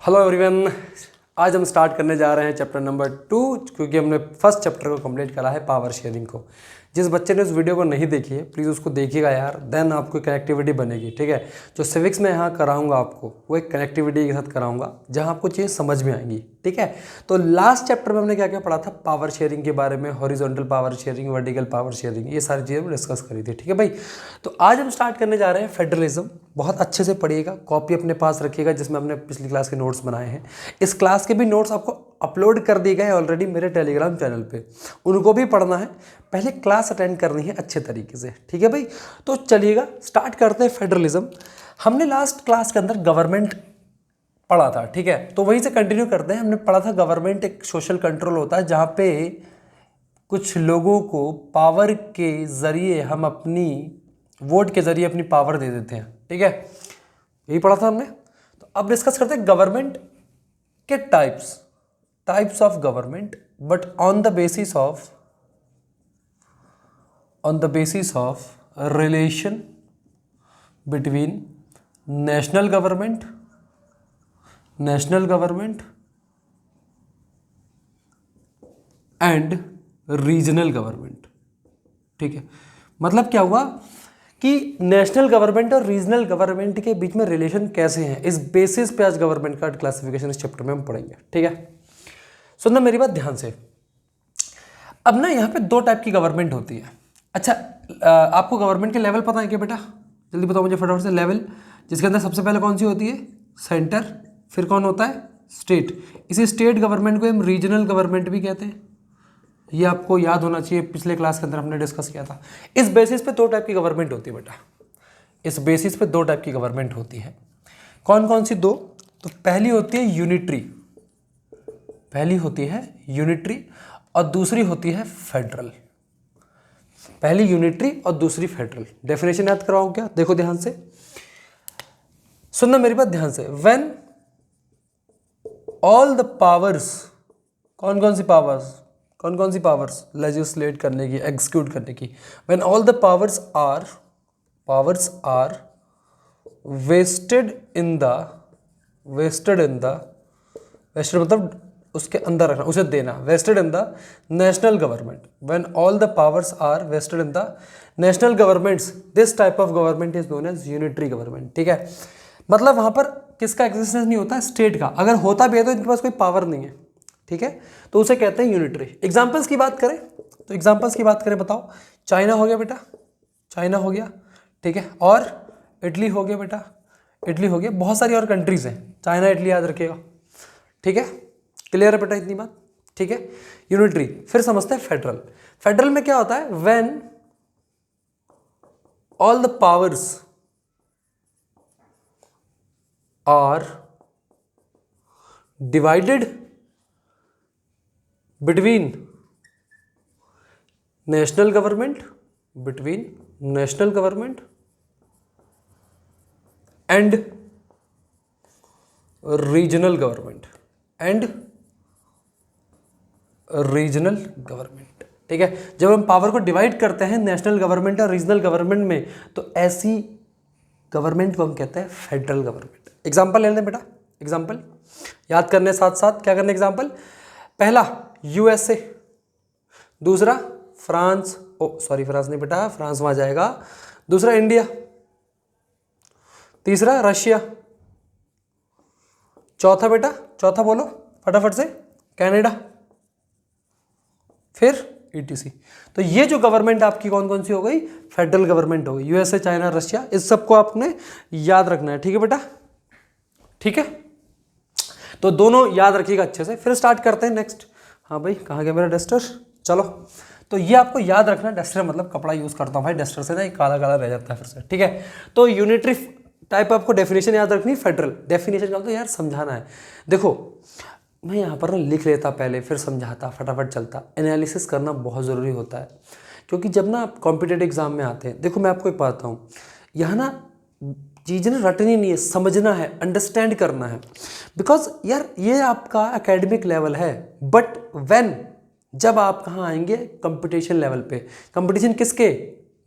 Hello everyone, आज हम start करने जा रहे हैं चैप्टर नंबर 2 क्योंकि हमने फर्स्ट चैप्टर को कंप्लीट करा है पावर शेयरिंग को। जिस बच्चे ने उस वीडियो को नहीं देखी है प्लीज़ उसको देखिएगा यार, देन आपको कनेक्टिविटी बनेगी। ठीक है, जो सिविक्स में यहाँ कराऊंगा आपको वो एक कनेक्टिविटी के साथ कराऊंगा जहाँ आपको चीज़ समझ में आएंगी। ठीक है, तो लास्ट चैप्टर में हमने क्या क्या पढ़ा था, पावर शेयरिंग के बारे में, horizontal power sharing, vertical power sharing, ये सारी चीज़ें डिस्कस करी थी। ठीक है भाई, तो आज हम स्टार्ट करने जा रहे हैं फेडरलिज्म। बहुत अच्छे से पढ़िएगा, कॉपी अपने पास रखिएगा जिसमें हमने पिछली क्लास के नोट्स बनाए हैं। इस क्लास के भी नोट्स आपको अपलोड कर दिए गए ऑलरेडी मेरे टेलीग्राम चैनल पे, उनको भी पढ़ना है, पहले क्लास अटेंड करनी है अच्छे तरीके से। ठीक है भाई, तो चलिएगा स्टार्ट करते हैं फेडरलिज्म। हमने लास्ट क्लास के अंदर गवर्नमेंट पढ़ा था। ठीक है, तो वहीं से कंटिन्यू करते हैं। हमने पढ़ा था गवर्नमेंट एक सोशल कंट्रोल होता है जहाँ पे कुछ लोगों को पावर के जरिए हम अपनी वोट के जरिए अपनी पावर दे देते हैं। ठीक है, यही पढ़ा था हमने। तो अब डिस्कस करते हैं गवर्नमेंट के types of government, but on the basis of relation between national government and regional government. ठीक है, मतलब क्या हुआ कि नेशनल गवर्नमेंट और रीजनल गवर्नमेंट के बीच में रिलेशन कैसे हैं, इस बेसिस पे आज गवर्नमेंट का क्लासिफिकेशन इस चैप्टर में हम पढ़ेंगे। ठीक है, सुनना मेरी बात ध्यान से। अब ना यहाँ पे दो टाइप की गवर्नमेंट होती है। अच्छा, आपको गवर्नमेंट के लेवल पता है क्या बेटा? जल्दी बताओ मुझे फटाफट से। लेवल जिसके अंदर सबसे पहले कौन सी होती है? सेंटर। फिर कौन होता है? स्टेट। इसी स्टेट गवर्नमेंट को हम रीजनल गवर्नमेंट भी कहते हैं। ये आपको याद होना चाहिए, पिछले क्लास के अंदर हमने डिस्कस किया था। इस बेसिस पे दो टाइप की गवर्नमेंट होती है बेटा, इस बेसिस पे दो टाइप की गवर्नमेंट होती है। कौन कौन सी दो? तो पहली होती है यूनिटरी, और दूसरी होती है फेडरल। पहली यूनिटरी और दूसरी फेडरल। डेफिनेशन याद करवाऊं क्या? देखो ध्यान से, सुनना मेरी बात ध्यान से। व्हेन ऑल द पावर्स, कौन कौन सी पावर्स लेजिस्लेट करने की, एग्जीक्यूट करने की, when all the powers are vested मतलब उसके अंदर रखना, उसे देना, vested in the national government. When all the powers are vested in the national governments, this type of government is known as unitary government. ठीक है, मतलब वहां पर किसका एग्जिस्टेंस नहीं होता? स्टेट का। अगर होता भी है तो इनके पास कोई पावर नहीं है। ठीक है, तो उसे कहते हैं यूनिटरी। एग्जांपल्स की बात करें, बताओ। चाइना हो गया बेटा, चाइना हो गया। ठीक है, और इटली हो गया बेटा, इटली हो गया। बहुत सारी और कंट्रीज हैं, चाइना इटली याद रखिएगा। ठीक है, क्लियर है बेटा इतनी बात? ठीक है, यूनिटरी। फिर समझते हैं फेडरल। फेडरल में क्या होता है? When all the powers are divided between national government and regional government ठीक है, जब हम पावर को डिवाइड करते हैं नेशनल गवर्नमेंट और रीजनल गवर्नमेंट में तो ऐसी गवर्नमेंट को हम कहते हैं फेडरल गवर्नमेंट। एग्जांपल ले लें बेटा, एग्जांपल याद करने साथ साथ क्या करने? एग्जांपल पहला यूएसए, दूसरा फ्रांस, फ्रांस नहीं बेटा, फ्रांस वहां जाएगा। दूसरा इंडिया, तीसरा रशिया, चौथा बोलो फटाफट से, कनाडा, फिर ईटीसी। तो ये जो गवर्नमेंट आपकी कौन कौन सी हो गई? फेडरल गवर्नमेंट हो गई। यूएसए, चाइना, रशिया, इस सबको आपने याद रखना है। ठीक है बेटा, ठीक है, तो दोनों याद रखिएगा अच्छे से। फिर स्टार्ट करते हैं नेक्स्ट। हाँ भाई, कहाँ गया मेरा डस्टर? चलो, तो ये आपको याद रखना। डस्टर मतलब कपड़ा यूज करता हूँ भाई, डस्टर से ना ये काला काला रह जाता है फिर से। ठीक है, तो यूनिटरी टाइप आपको डेफिनेशन याद रखनी। फेडरल डेफिनेशन का तो यार समझाना है। देखो मैं यहाँ पर ना लिख लेता पहले, फिर समझाता, फटाफट चलता। एनालिसिस करना बहुत ज़रूरी होता है, क्योंकि जब ना आप कॉम्पिटेटिव एग्जाम में आते हैं, देखो मैं आपको एक बताता हूँ, यहाँ ना चीज़ें ना रटनी नहीं है, समझना है, अंडरस्टैंड करना है। बिकॉज यार ये आपका एकेडमिक लेवल है, बट व्हेन जब आप कहाँ आएंगे? कंपटीशन लेवल पे। कंपटीशन किसके?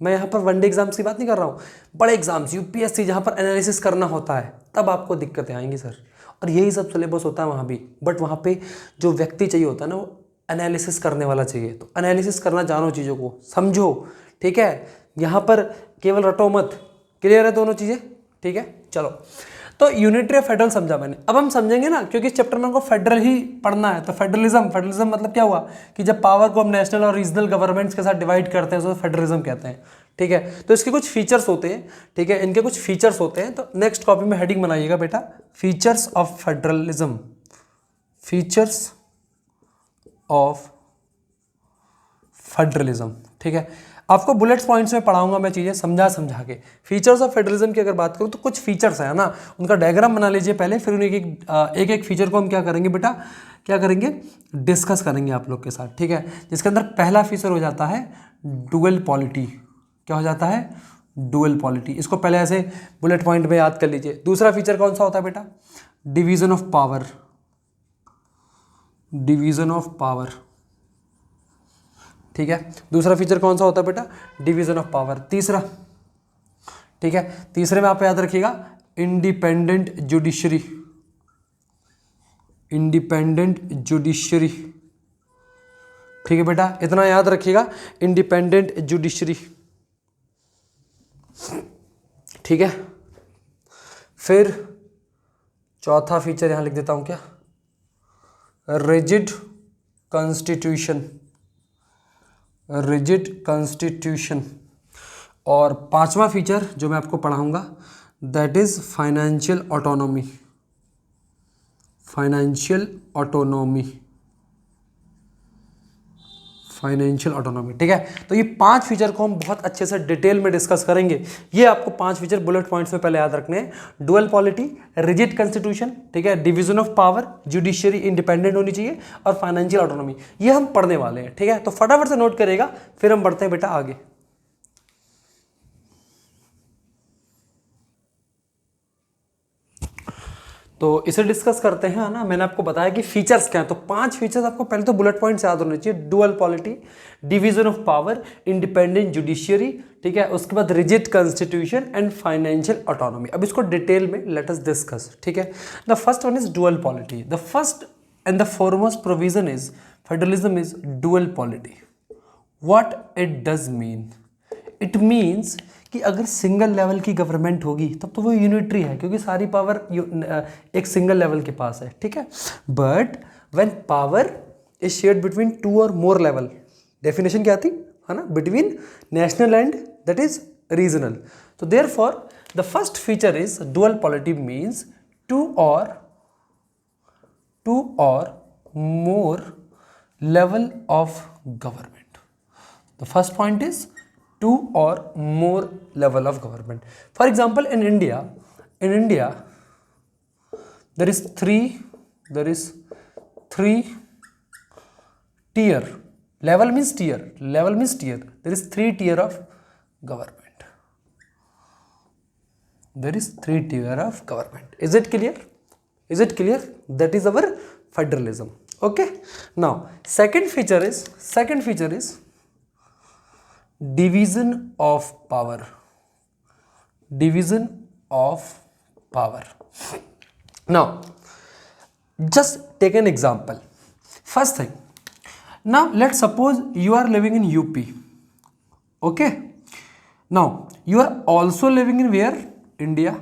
मैं यहाँ पर वनडे एग्जाम्स की बात नहीं कर रहा हूँ, बड़े एग्जाम्स यूपीएससी जहाँ पर एनालिसिस करना होता है, तब आपको दिक्कतें आएंगी सर। और यही सब सिलेबस होता है वहाँ भी, बट वहाँ पे जो व्यक्ति चाहिए होता है ना वो एनालिसिस करने वाला चाहिए। तो एनालिसिस करना जानो, चीज़ों को समझो, ठीक है। यहाँ पर केवल रटो मत। क्लियर है दोनों चीज़ें, ठीक है। चलो, तो यूनिटरी फेडरल समझा मैंने, अब हम समझेंगे ना, क्योंकि इस चैप्टर में हमको फेडरल ही पढ़ना है। तो फेडरलिज्म मतलब क्या हुआ कि जब पावर को हम नेशनल और रीजनल गवर्नमेंट्स के साथ डिवाइड करते हैं तो फेडरलिज्म कहते हैं, ठीक है। तो इसके कुछ फीचर्स होते हैं, ठीक है, इनके कुछ फीचर्स होते हैं। तो नेक्स्ट कॉपी में हेडिंग बनाइएगा बेटा, features of federalism, features of federalism, ठीक है। आपको बुलेट्स पॉइंट्स में पढ़ाऊंगा मैं चीज़ें समझा के। फीचर्स ऑफ फेडरलिज्म की अगर बात करूँ तो कुछ फीचर्स है ना, उनका डायग्राम बना लीजिए पहले, फिर उन्हें एक फीचर को हम क्या करेंगे बेटा, क्या करेंगे, डिस्कस करेंगे आप लोग के साथ, ठीक है। जिसके अंदर पहला फीचर हो जाता है डुअल पॉलिटी। क्या हो जाता है, डुअल पॉलिटी। इसको पहले ऐसे बुलेट पॉइंट में याद कर लीजिए। दूसरा फीचर कौन सा होता है बेटा, division of power, division of power, ठीक है। दूसरा फीचर कौन सा होता है बेटा, डिवीजन ऑफ पावर। तीसरा, ठीक है, तीसरे में आप याद रखिएगा इंडिपेंडेंट जुडिशरी, इंडिपेंडेंट जुडिशरी, ठीक है बेटा, इतना याद रखिएगा, इंडिपेंडेंट जुडिशरी, ठीक है। फिर चौथा फीचर यहां लिख देता हूं क्या, रिजिड कॉन्स्टिट्यूशन, रिजिड कॉन्स्टिट्यूशन। और पांचवा फीचर जो मैं आपको पढ़ाऊंगा that is financial autonomy, financial autonomy, financial autonomy, ठीक है। तो ये 5 फीचर को हम बहुत अच्छे से डिटेल में डिस्कस करेंगे। ये आपको 5 फीचर बुलेट पॉइंट्स में पहले याद रखने हैं, डुअल पॉलिटी, रिजिड कॉन्स्टिट्यूशन, ठीक है, division of power, judiciary independent होनी चाहिए, और फाइनेंशियल ऑटोनॉमी, ये हम पढ़ने वाले हैं, ठीक है। तो फटाफट से नोट करेगा, फिर हम बढ़ते हैं बेटा आगे। तो इसे डिस्कस करते हैं ना। मैंने आपको बताया कि फीचर्स क्या हैं, तो 5 फीचर्स आपको पहले तो बुलेट पॉइंट्स याद होने चाहिए, dual polity, division of power, independent judiciary, ठीक है, उसके बाद rigid constitution and financial autonomy. अब इसको डिटेल में लेट अस डिस्कस, ठीक है। The first one is dual polity. The first and the foremost provision is federalism is dual polity. What it does mean, it means कि अगर single level की government होगी तब तो वो यूनिटरी है, क्योंकि सारी पावर एक सिंगल लेवल के पास है, ठीक है। But when power is shared between 2 or more level, definition क्या थी, है ना, between national and that is regional. तो therefore the first feature is dual polity means 2 or more level of government. The first point is 2 or more level of government. For example, in India there is three tier. Level means tier. There is 3 tier of government. Is it clear? That is our federalism. Okay. Now second feature is division of power. Now just take an example. First thing, now let's suppose you are living in UP. Okay, now you are also living in where, India.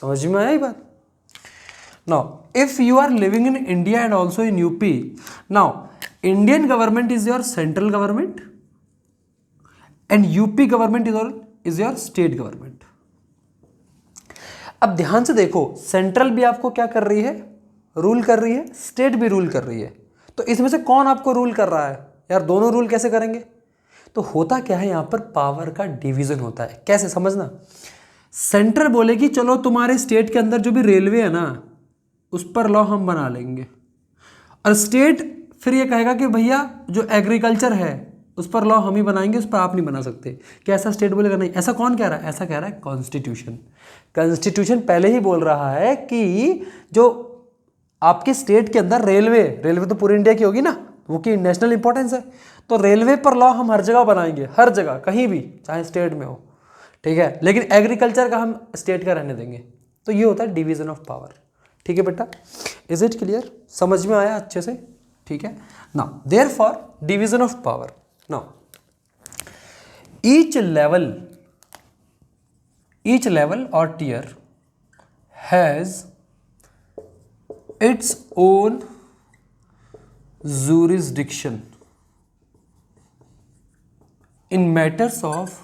समझ में आई बात? Now if you are living in India and also in UP, now Indian government is your central government and UP government is your state government. अब ध्यान से देखो, central भी आपको क्या कर रही है, रूल कर रही है, स्टेट भी रूल कर रही है। तो इसमें से कौन आपको रूल कर रहा है यार, दोनों रूल कैसे करेंगे? तो होता क्या है, यहाँ पर पावर का डिवीजन होता है। कैसे, समझना, सेंट्रल बोलेगी चलो तुम्हारे स्टेट के अंदर जो भी रेलवे है ना उस पर लॉ हम बना लेंगे, और स्टेट फिर ये कहेगा कि भैया जो एग्रीकल्चर है उस पर लॉ हम ही बनाएंगे, उस पर आप नहीं बना सकते। क्या ऐसा स्टेट बोलेगा? नहीं। ऐसा कौन कह रहा है? ऐसा कह रहा है कॉन्स्टिट्यूशन पहले ही बोल रहा है कि जो आपके स्टेट के अंदर रेलवे तो पूरे इंडिया की होगी ना, वो की नेशनल इंपॉर्टेंस है, तो रेलवे पर लॉ हम हर जगह बनाएंगे, हर जगह, कहीं भी, चाहे स्टेट में हो, ठीक है, लेकिन एग्रीकल्चर का हम स्टेट का रहने देंगे। तो ये होता है डिवीजन ऑफ पावर। ठीक है बेटा, इज इट क्लियर? समझ में आया अच्छे से? ठीक है, now therefore division of power, now each level or tier has its own jurisdiction in matters of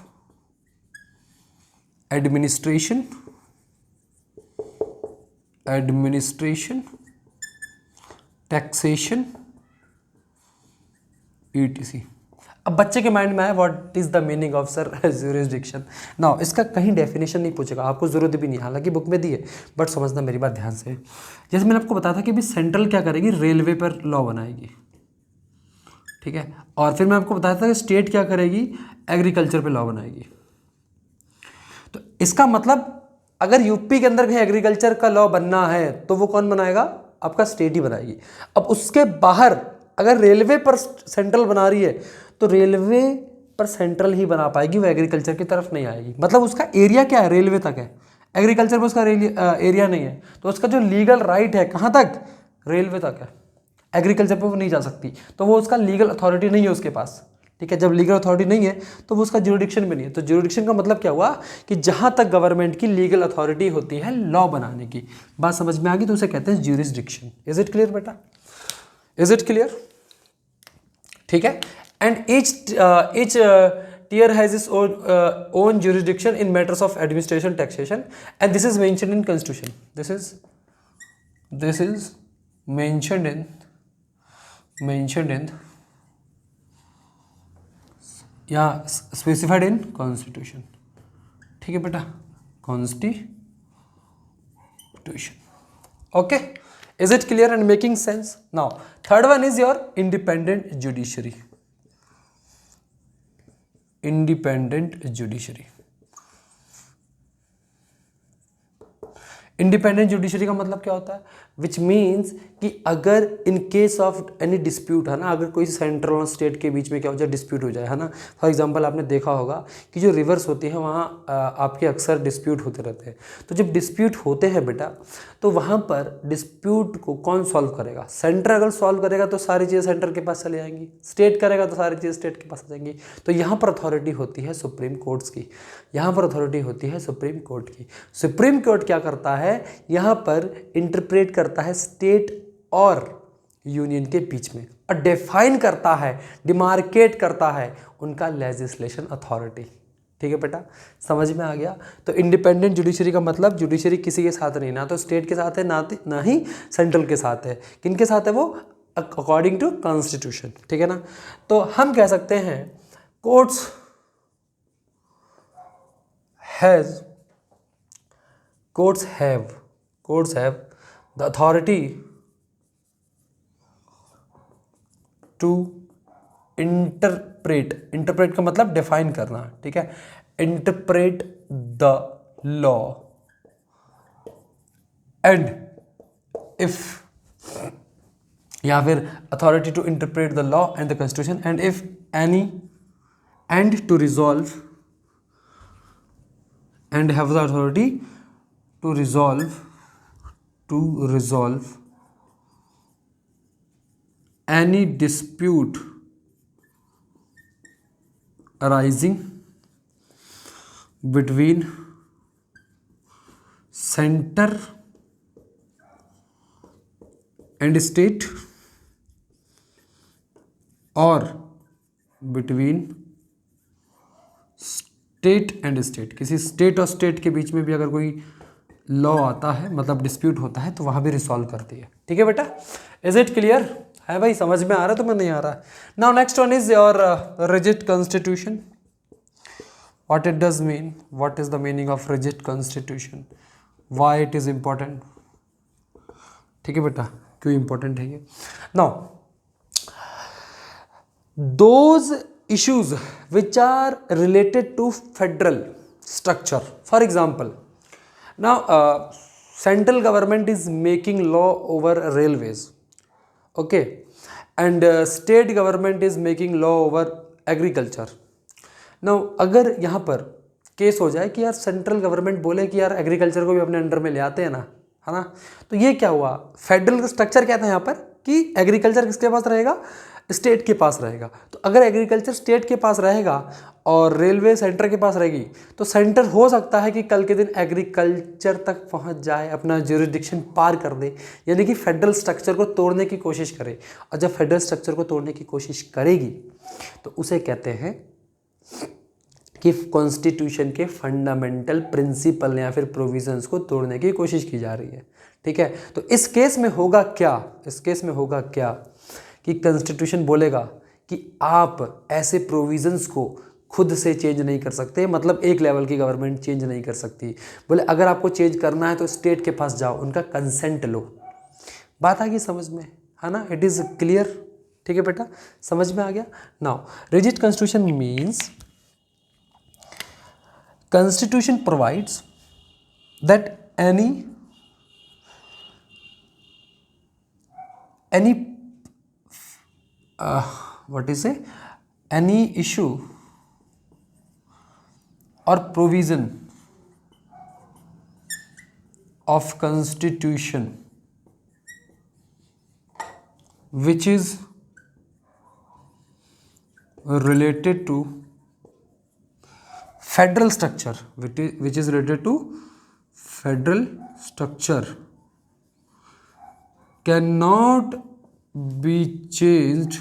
administration, taxation, etc. अब बच्चे के माइंड में आया what is the meaning of sir jurisdiction. Now इसका कहीं डेफिनेशन नहीं पूछेगा, आपको जरूरत भी नहीं, हालांकि बुक में दी है, बट समझना मेरी बात ध्यान से। जैसे मैंने आपको बताया था कि भी सेंट्रल क्या करेगी, रेलवे पर लॉ बनाएगी, ठीक है, और फिर मैं आपको बताया था कि स्टेट क्या करेगी, एग्रीकल्चर पे लॉ बनाएगी। तो इसका मतलब अगर यूपी के अंदर कहीं एग्रीकल्चर का लॉ बनना है तो वो कौन बनाएगा, आपका स्टेट ही बनाएगी। अब उसके बाहर अगर रेलवे पर सेंट्रल बना रही है तो रेलवे पर सेंट्रल ही बना पाएगी, वो एग्रीकल्चर की तरफ नहीं आएगी। मतलब उसका एरिया क्या है, रेलवे तक है, एग्रीकल्चर में उसका एरिया नहीं है, तो उसका जो लीगल राइट है कहाँ तक, रेलवे तक है, एग्रीकल्चर पे वो नहीं जा सकती, तो वो उसका लीगल अथॉरिटी नहीं है उसके पास। ठीक है, जब लीगल अथॉरिटी नहीं है तो वो उसका ज्यूरिडिक्शन भी नहीं है। तो ज्यूरिडिक्शन का मतलब क्या हुआ कि जहाँ तक गवर्नमेंट की लीगल अथॉरिटी होती है लॉ बनाने की, बात समझ में आ गई, तो उसे कहते हैं ज्यूरिसडिक्शन। इज इट क्लियर बेटा, इज इट क्लियर? ठीक है, and each tier has its own jurisdiction in matters of administration, taxation, and this is mentioned in constitution. This is mentioned in या specified in constitution. ठीक है बेटा, constitution. Okay, is it clear and making sense? Now third one is your independent judiciary. Independent judiciary का मतलब क्या होता है, which means कि अगर in case of any dispute है ना, अगर कोई सेंट्रल और स्टेट के बीच में क्या हो जाए, डिस्प्यूट हो जाए, है ना। फॉर एग्जांपल आपने देखा होगा कि जो रिवर्स होती हैं वहाँ आपके अक्सर डिस्प्यूट होते रहते हैं। तो जब डिस्प्यूट होते हैं बेटा, तो वहाँ पर डिस्प्यूट को कौन सॉल्व करेगा, सेंटर अगर सॉल्व करेगा तो सारी चीज़ें सेंटर के पास चली जाएंगी, स्टेट करेगा तो सारी चीज़ें स्टेट के पास आ जाएंगी। तो यहाँ पर अथॉरिटी होती है सुप्रीम कोर्ट्स की, यहाँ पर अथॉरिटी होती है सुप्रीम कोर्ट की। सुप्रीम कोर्ट क्या करता है, यहाँ पर इंटरप्रेट करता है स्टेट और यूनियन के बीच में, और डिफाइन करता है, डिमार्केट करता है उनका लेजिस्लेशन अथॉरिटी। ठीक है बेटा, समझ में आ गया। तो इंडिपेंडेंट जुडिशरी का मतलब जुडिशरी किसी के साथ नहीं, ना तो स्टेट के साथ है ना ही सेंट्रल के साथ है। किनके साथ है वो, अकॉर्डिंग टू कॉन्स्टिट्यूशन। ठीक है ना। तो हम कह सकते हैं courts have the authority to interpret का मतलब डिफाइन करना। ठीक है, interpret the law and if, या फिर authority to interpret the law and the constitution and if any and to resolve and have the authority to resolve any dispute arising between center and state or between state and state, किसी state और state के बीच में भी अगर कोई law आता है, मतलब डिस्प्यूट होता है, तो वहाँ भी रिसॉल्व करती है। ठीक है बेटा, इज इट क्लियर है भाई, समझ में आ रहा है तुम्हें, नहीं आ रहा? Now next one is your rigid constitution. What it does mean, what is the meaning of rigid constitution, why it is important. ठीक है बेटा, क्यों इम्पोर्टेंट है ये। Now those issues which are related to federal structure, for example, now central government is making law over railways, okay, and state government is making law over agriculture. now अगर यहाँ पर case हो जाए कि यार central government बोले कि यार एग्रीकल्चर को भी अपने अंडर में ले आते हैं ना, है ना, तो ये क्या हुआ, फेडरल स्ट्रक्चर कहते हैं यहाँ पर कि एग्रीकल्चर किसके पास रहेगा, स्टेट के पास रहेगा। तो अगर एग्रीकल्चर स्टेट के पास रहेगा और रेलवे सेंटर के पास रहेगी तो सेंटर हो सकता है कि कल के दिन एग्रीकल्चर तक पहुंच जाए, अपना ज्यूरिसडिक्शन पार कर दे, यानी कि फेडरल स्ट्रक्चर को तोड़ने की कोशिश करे। और जब फेडरल स्ट्रक्चर को तोड़ने की कोशिश करेगी तो उसे कहते हैं कि कॉन्स्टिट्यूशन के फंडामेंटल प्रिंसिपल या फिर प्रोविजंस को तोड़ने की कोशिश की जा रही है। ठीक है, तो इस केस में होगा क्या, इस केस में होगा क्या कि कॉन्स्टिट्यूशन बोलेगा कि आप ऐसे प्रोविजंस को खुद से चेंज नहीं कर सकते, मतलब एक लेवल की गवर्नमेंट चेंज नहीं कर सकती। बोले अगर आपको चेंज करना है तो स्टेट के पास जाओ, उनका कंसेंट लो। बात आ गई समझ में, है ना, इट इज़ क्लियर। ठीक है बेटा, समझ में आ गया। Now rigid constitution means Constitution provides that any any issue or provision of constitution which is related to federal structure, which is related to federal structure cannot be changed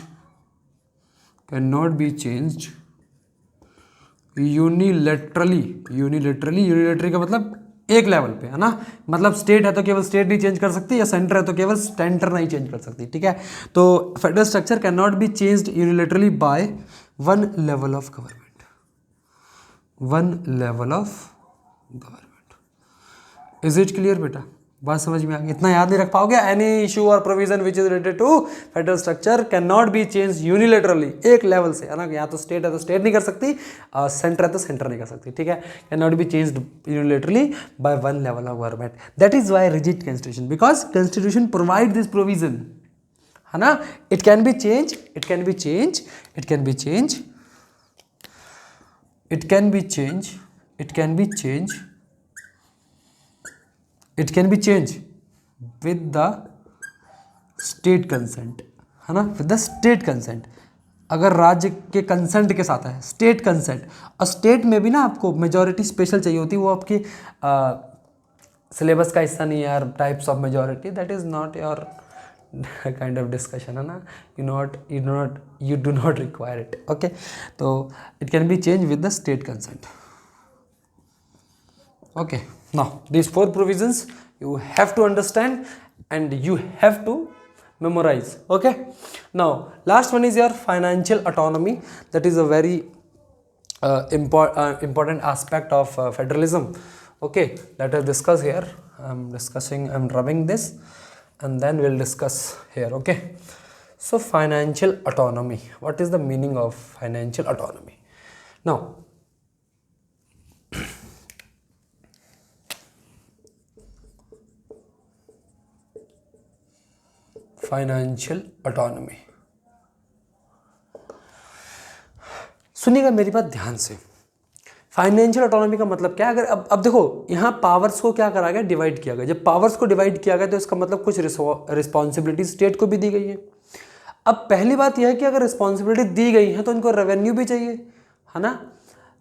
unilaterally का मतलब एक level पे, है ना, मतलब state है तो केवल स्टेट नहीं चेंज कर सकती, या सेंटर है तो केवल सेंटर नहीं चेंज कर सकती। ठीक है, तो federal structure can not be changed unilaterally by one level of government, is it clear बेटा, बात समझ में आ गई। इतना याद नहीं रख पाओगे, एनी इशू और provision which is related to federal structure can not be change unilaterally, एक लेवल से, है ना, यहाँ तो स्टेट है तो स्टेट नहीं कर सकती, सेंटर है तो सेंटर नहीं कर सकती। ठीक है, can not be changed unilaterally by one level of government, that is why rigid constitution, because constitution provide this provision, है ना, it can be change, it can be changed with the state consent, है ना, with the state consent, अगर राज्य के consent के साथ है, स्टेट कंसेंट। और स्टेट में भी ना आपको मेजॉरिटी स्पेशल चाहिए होती है, वो आपकी सिलेबस का हिस्सा नहीं है यार, types of majority, that is not your kind of discussion, है ना, you do not require it, okay, तो it can be changed with the state consent, okay। Now these four provisions you have to understand and you have to memorize, okay। Now last one is your financial autonomy, that is a very important aspect of federalism, okay। Let us discuss here, I'm rubbing this and then we'll discuss here, okay। So financial autonomy, what is the meaning of financial autonomy? Now financial autonomy, सुनिएगा मेरी बात ध्यान से। Financial autonomy का मतलब क्या है, अगर अब देखो यहाँ पावर्स को क्या करा गया, डिवाइड किया गया। जब पावर्स को डिवाइड किया गया तो इसका मतलब कुछ रिस्पॉन्सिबिलिटी स्टेट को भी दी गई है। अब पहली बात यह है कि अगर रिस्पॉन्सिबिलिटी दी गई है तो इनको रेवेन्यू भी चाहिए, है ना।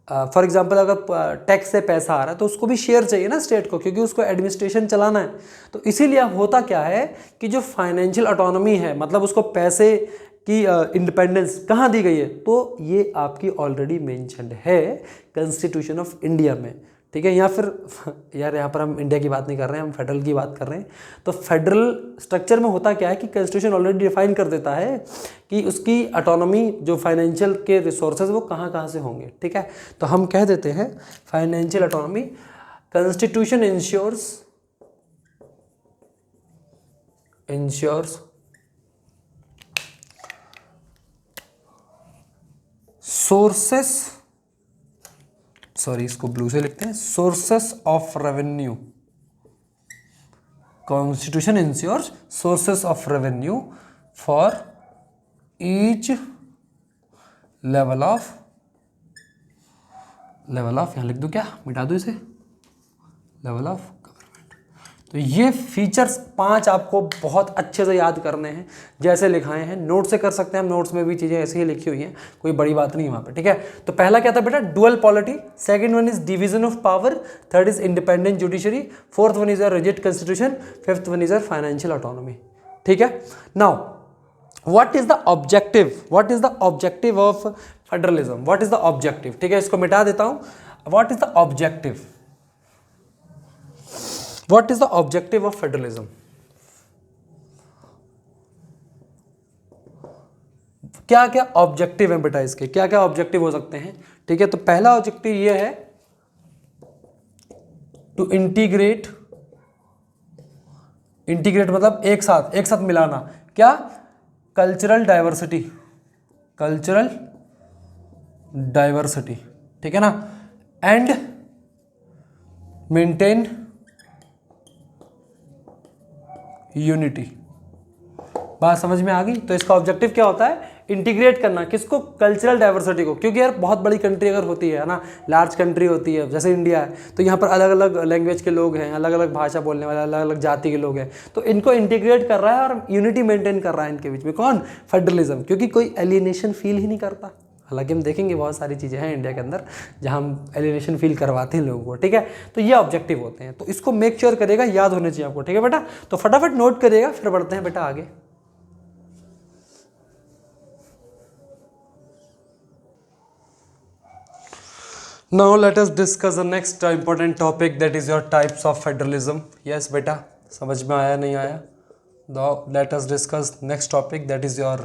फॉर एग्जांपल अगर टैक्स से पैसा आ रहा है तो उसको भी शेयर चाहिए ना स्टेट को, क्योंकि उसको एडमिनिस्ट्रेशन चलाना है। तो इसीलिए होता क्या है कि जो फाइनेंशियल ऑटोनॉमी है, मतलब उसको पैसे की इंडिपेंडेंस कहाँ दी गई है, तो ये आपकी ऑलरेडी मेंशन्ड है कॉन्स्टिट्यूशन ऑफ इंडिया में, ठीक है। या फिर यार यहाँ पर हम इंडिया की बात नहीं कर रहे हैं, हम फेडरल की बात कर रहे हैं। तो फेडरल स्ट्रक्चर में होता क्या है कि कॉन्स्टिट्यूशन ऑलरेडी डिफाइन कर देता है कि उसकी ऑटोनॉमी जो फाइनेंशियल के रिसोर्सेज वो कहाँ कहाँ से होंगे, ठीक है। तो हम कह देते हैं financial autonomy, constitution ensures sources, sorry इसको ब्लू से लिखते हैं, sources of revenue. Constitution ensures sources of revenue for each level of level of, यहाँ लिख दूँ क्या, मिटा दूँ इसे, लेवल ऑफ गवर्नमेंट। तो ये फीचर्स 5 आपको बहुत अच्छे से याद करने हैं, जैसे लिखाए हैं, नोट से कर सकते हैं हम, नोट्स में भी चीज़ें ऐसे ही लिखी हुई हैं, कोई बड़ी बात नहीं वहाँ पे, ठीक है। तो पहला क्या था बेटा, dual polity, second one is division of power, third is independent judiciary, fourth one is a rigid constitution, fifth one is a financial autonomy, ठीक है। Now what is the objective of federalism, what is the objective, ठीक है, इसको मिटा देता हूं। what is the objective of federalism, क्या क्या ऑब्जेक्टिव है बेटा इसके, क्या क्या ऑब्जेक्टिव हो सकते हैं, ठीक है। तो पहला ऑब्जेक्टिव ये है टू इंटीग्रेट मतलब एक साथ मिलाना, क्या, कल्चरल डाइवर्सिटी, ठीक है ना, एंड मेंटेन यूनिटी। बात समझ में आ गई। तो इसका ऑब्जेक्टिव क्या होता है, इंटीग्रेट करना, किसको, कल्चरल डाइवर्सिटी को, क्योंकि यार बहुत बड़ी कंट्री अगर होती है ना, लार्ज कंट्री होती है जैसे इंडिया है, तो यहाँ पर अलग अलग लैंग्वेज के लोग हैं, अलग अलग भाषा बोलने वाले, अलग अलग जाति के लोग हैं, तो इनको इंटीग्रेट कर रहा है और यूनिटी मेंटेन कर रहा है इनके बीच में, कौन, फेडरलिज्म, क्योंकि कोई एलिनेशन फील ही नहीं करता। हालांकि हम देखेंगे बहुत सारी चीज़ें हैं इंडिया के अंदर जहाँ हम एलिनेशन फील करवाते हैं लोगों को, ठीक है। तो ये ऑब्जेक्टिव होते हैं, तो इसको मेक श्योर करेगा, याद होने चाहिए आपको, ठीक है बेटा। तो फटाफट नोट करिएगा, फिर बढ़ते हैं बेटा आगे। Now let us discuss the next important topic, that is your types of federalism. Yes बेटा, समझ में आया नहीं आया? Now let us discuss next topic, that is your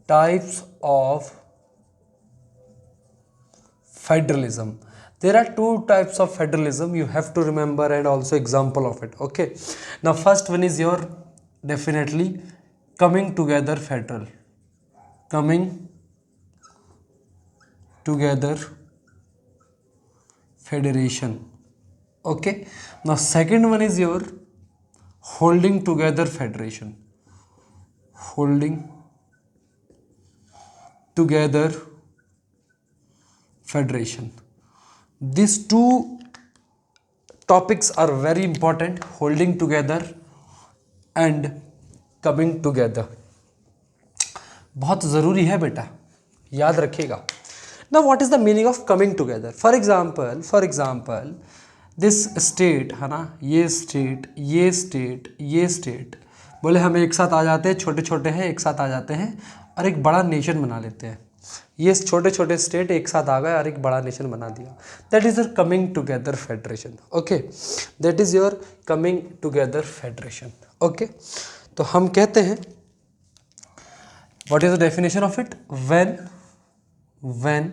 types of federalism. There are 2 types of federalism, you have to remember, and also example of it, okay. Now first one is your definitely coming together federal, coming together federation, okay. Now second one is your holding together federation, holding together federation. These 2 topics are very important, holding together and coming together, बहुत ज़रूरी है बेटा, याद रखिएगा। Now what is the meaning of coming together? For example, this state है ना, ये state बोले हम एक साथ आ जाते हैं, छोटे छोटे हैं, एक साथ आ जाते हैं और एक बड़ा नेशन बना लेते हैं। ये छोटे छोटे स्टेट एक साथ आ गए और एक बड़ा नेशन बना दिया, that is your coming together federation, okay, that is your coming together federation, okay. तो हम कहते हैं, what is the definition of it, when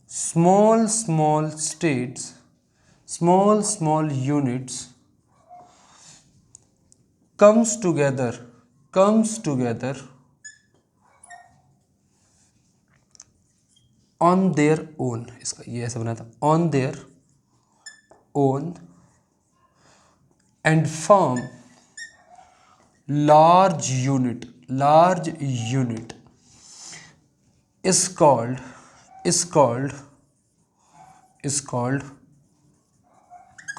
small states, small units comes together on their own, इसका ये ऐसे बना था, on their own and form large unit is called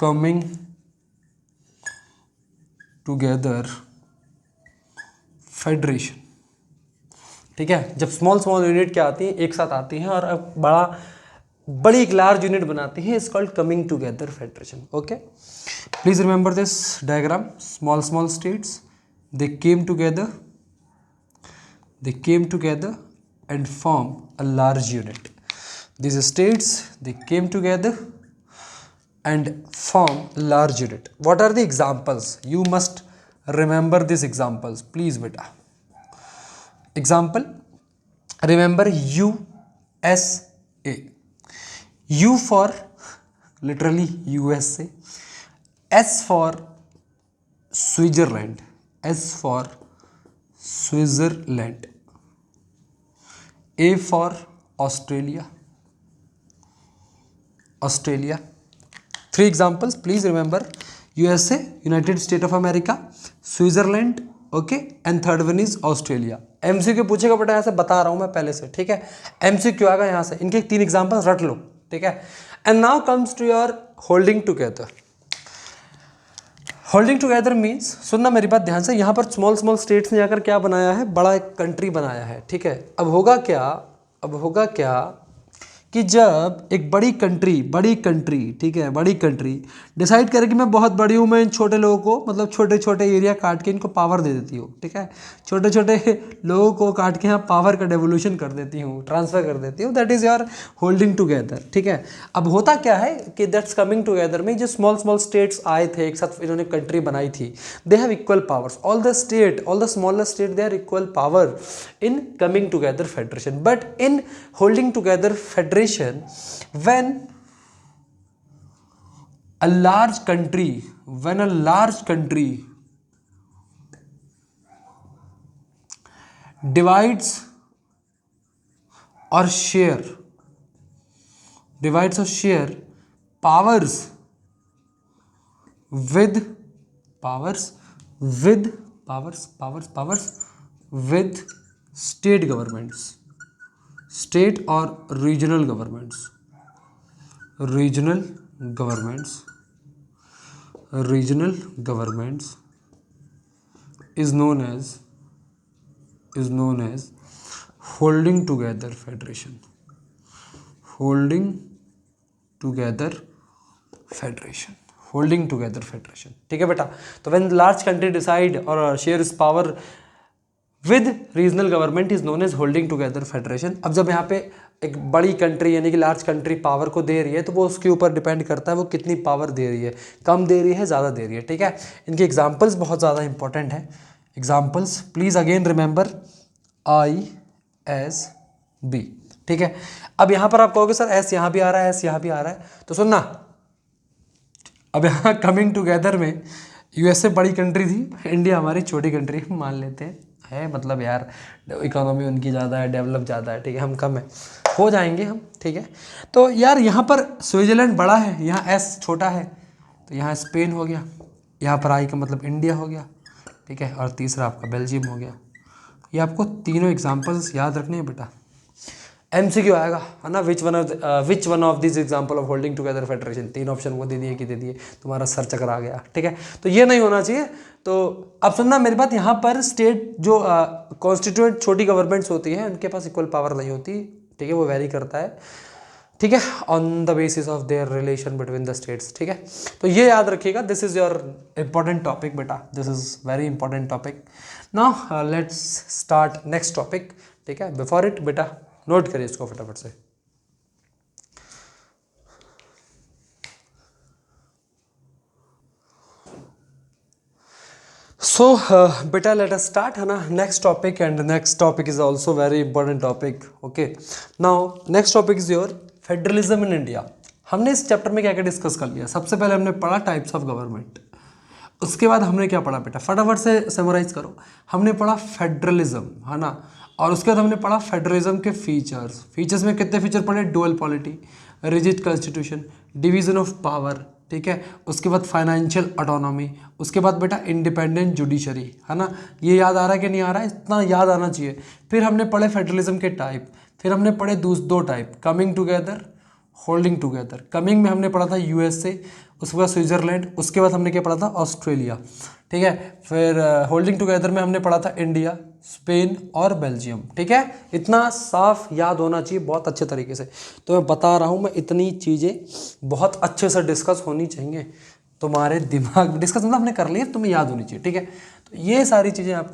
coming together federation, ठीक है। जब स्मॉल यूनिट क्या आती हैं, एक साथ आती हैं और अब बड़ी एक लार्ज यूनिट बनाती हैं, is called coming together federation, okay. Please remember this diagram, small states, they came together and form a large unit. These states, they came together and form a large unit. What are the examples? You must remember these examples, please beta. Example, remember USA. U for literally USA, S for Switzerland, A for Australia. 3 examples, please remember, USA, United States of America, Switzerland, okay, and third one is Australia. MCQ पूछेगा बेटा, यहाँ से बता रहा हूँ मैं पहले से, ठीक है। MCQ आएगा यहाँ से, इनके 3 एग्जाम्पल्स रट लो, ठीक है। And now comes to your holding together. Holding together means, सुनना मेरी बात ध्यान से, यहाँ पर स्मॉल स्मॉल स्टेट्स ने जाकर क्या बनाया है, बड़ा एक कंट्री बनाया है, ठीक है। अब होगा क्या कि जब एक बड़ी कंट्री, ठीक है, बड़ी कंट्री डिसाइड करे कि मैं बहुत बड़ी हूँ, मैं इन छोटे लोगों को, मतलब छोटे छोटे एरिया काट के इनको पावर दे देती हूँ, ठीक है, छोटे छोटे लोगों को काट के यहाँ पावर का डेवोल्यूशन कर देती हूँ, ट्रांसफर कर देती हूँ, that is your holding together, ठीक है। अब होता क्या है कि दैट्स कमिंग टुगेदर में जो स्मॉल स्मॉल स्टेट्स आए थे एक साथ, इन्होंने कंट्री बनाई थी, they have equal powers, all the smaller state they are equal power in coming together federation, but in holding together federation when a large country divides or share powers with state governments, state or regional governments is known as holding together federation, ठीक है बेटा। तो when large country decide or shares power with regional government is known as holding together federation. अब जब यहाँ पे एक बड़ी कंट्री यानी कि लार्ज कंट्री पावर को दे रही है तो वो उसके ऊपर डिपेंड करता है वो कितनी पावर दे रही है, कम दे रही है, ज़्यादा दे रही है, ठीक है। इनकी एग्जांपल्स बहुत ज़्यादा इंपॉर्टेंट है। Examples please again remember ISB, ठीक है। अब यहाँ पर आप कहोगे सर एस यहाँ भी आ रहा है, एस यहाँ भी आ रहा है, तो सुनना, अब यहाँ कमिंग टुगेदर में USA बड़ी कंट्री थी, इंडिया हमारी छोटी कंट्री मान लेते हैं, है मतलब यार इकोनॉमी उनकी ज़्यादा है, डेवलप ज़्यादा है, ठीक है, हम कम है, हो जाएंगे हम, ठीक है। तो यार यहाँ पर स्विट्ज़रलैंड बड़ा है, यहाँ एस छोटा है, तो यहाँ स्पेन हो गया, यहाँ पर आई का मतलब इंडिया हो गया, ठीक है, और तीसरा आपका बेल्जियम हो गया। ये आपको तीनों एग्जांपल्स याद रखने हैं बेटा, MCQ आएगा, है ना। Which one of this example of holding together federation, 3 option वो दे दिए, तुम्हारा सर चकरा गया, ठीक है। तो ये नहीं होना चाहिए। तो अब सुनना मेरी बात, यहाँ पर स्टेट जो कॉन्स्टिट्यूएंट छोटी गवर्नमेंट्स होती हैं उनके पास इक्वल पावर नहीं होती, ठीक है, वो वेरी करता है, ठीक है, on the basis of their relation between the states, ठीक है। तो ये याद रखिएगा, this is your important topic बेटा, this is very important topic. Now let's start next topic, ठीक है। बिफोर इट बेटा नोट करिए इसको फटाफट से। सो बेटा लेट अस स्टार्ट, है ना, next topic, and next topic is also very important topic, okay. Now next topic is your federalism in India. हमने इस चैप्टर में क्या क्या डिस्कस कर लिया, सबसे पहले हमने पढ़ा टाइप्स ऑफ गवर्नमेंट, उसके बाद हमने क्या पढ़ा बेटा, फटाफट से समराइज करो। हमने पढ़ा फेडरलिज्म, है ना, और उसके बाद हमने पढ़ा फेडरलिज्म के फीचर्स में कितने फीचर पढ़े, dual polity, rigid constitution, division of power, ठीक है, उसके बाद फाइनेंशियल ऑटोनॉमी, उसके बाद बेटा इंडिपेंडेंट जुडिशरी, है ना। ये याद आ रहा है कि नहीं आ रहा है, इतना याद आना चाहिए। फिर हमने पढ़े फेडरलिज्म के टाइप, फिर हमने पढ़े 2 type, coming together, holding together. Coming में हमने पढ़ा था USA, उसके बाद स्विट्जरलैंड, उसके बाद हमने क्या पढ़ा था, ऑस्ट्रेलिया, ठीक है। फिर होल्डिंग टुगेदर में हमने पढ़ा था इंडिया, स्पेन और बेल्जियम, ठीक है। इतना साफ याद होना चाहिए बहुत अच्छे तरीके से। तो मैं बता रहा हूँ, मैं इतनी चीज़ें बहुत अच्छे से डिस्कस होनी चाहिए तुम्हारे दिमाग में, डिस्कस मतलब हमने कर लिया, तुम्हें याद होनी चाहिए, ठीक है। तो ये सारी चीज़ें आपको